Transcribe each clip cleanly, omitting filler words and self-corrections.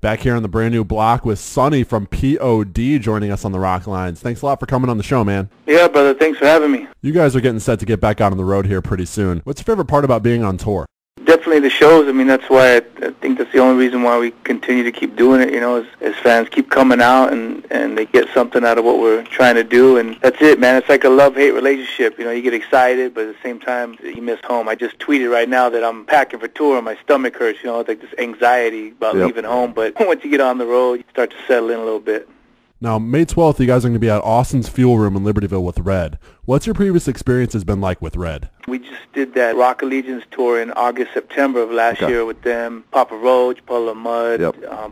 Back here on the brand new block with Sonny from P.O.D. joining us on the Rock Lines. Thanks a lot for coming on the show, man. Yeah, brother. Thanks for having me. You guys are getting set to get back out on the road here pretty soon. What's your favorite part about being on tour? Definitely the shows. I mean, that's why I think that's the only reason why we continue to keep doing it, as fans keep coming out and they get something out of what we're trying to do. And that's it, man. It's like a love-hate relationship. You get excited, but at the same time, you miss home. I just tweeted right now that I'm packing for tour and my stomach hurts, it's like this anxiety about leaving home. But once you get on the road, you start to settle in a little bit. Now, May 12th, you guys are going to be at Austin's Fuel Room in Libertyville with Red. What's your previous experiences been like with Red? We just did that Rock Allegiance tour in August, September of last year with them. Papa Roach, Puddle of Mud,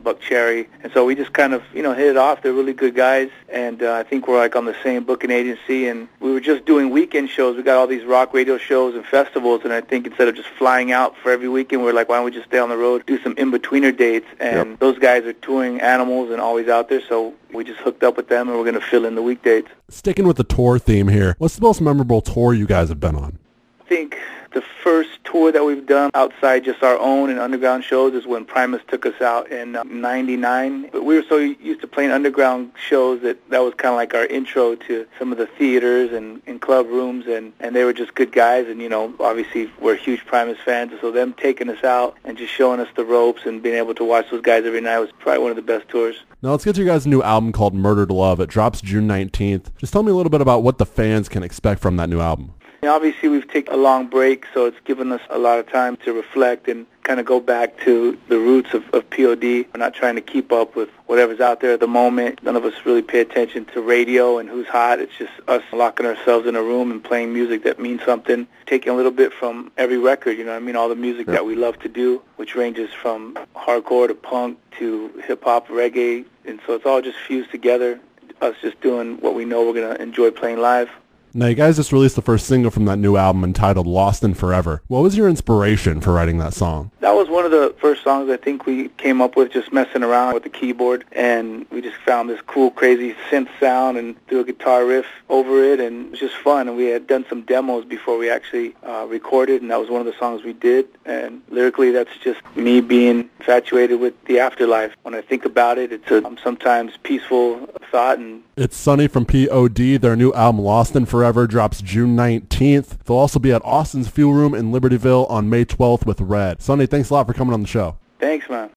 Buck Cherry. And so we just kind of, hit it off. They're really good guys. And I think we're like on the same booking agency. And we were just doing weekend shows. We got all these rock radio shows and festivals. And I think instead of just flying out for every weekend, we're like, why don't we just stay on the road, do some in-betweener dates? And those guys are touring Animals and always out there. So we just hooked up with them and we're going to fill in the weekdates. Sticking with the tour theme here, what's the most memorable tour you guys have been on? I think the first tour that we've done outside just our own and underground shows is when Primus took us out in '99. But we were so used to playing underground shows that was kind of like our intro to some of the theaters and club rooms, and they were just good guys. And, obviously we're huge Primus fans, so them taking us out and just showing us the ropes and being able to watch those guys every night was probably one of the best tours. Now let's get to your guys' new album called Murdered Love. It drops June 19th. Just tell me a little bit about what the fans can expect from that new album. Obviously, we've taken a long break, so it's given us a lot of time to reflect and kind of go back to the roots of P.O.D. We're not trying to keep up with whatever's out there at the moment. None of us really pay attention to radio and who's hot. It's just us locking ourselves in a room and playing music that means something, taking a little bit from every record, all the music that we love to do, which ranges from hardcore to punk to hip-hop, reggae, and so it's all just fused together, us just doing what we know we're going to enjoy playing live. Now, you guys just released the first single from that new album entitled Lost in Forever. What was your inspiration for writing that song? That was one of the first songs I think we came up with, just messing around with the keyboard, and we just found this cool, crazy synth sound and threw a guitar riff over it, and it was just fun. And we had done some demos before we actually recorded, and that was one of the songs we did. And lyrically, that's just me being infatuated with the afterlife. When I think about it, it's a sometimes peaceful thought. And it's Sonny from P.O.D. Their new album, Lost in Forever, drops June 19th. They'll also be at Austin's Fuel Room in Libertyville on May 12th with Red. Sonny, thanks a lot for coming on the show. Thanks, man.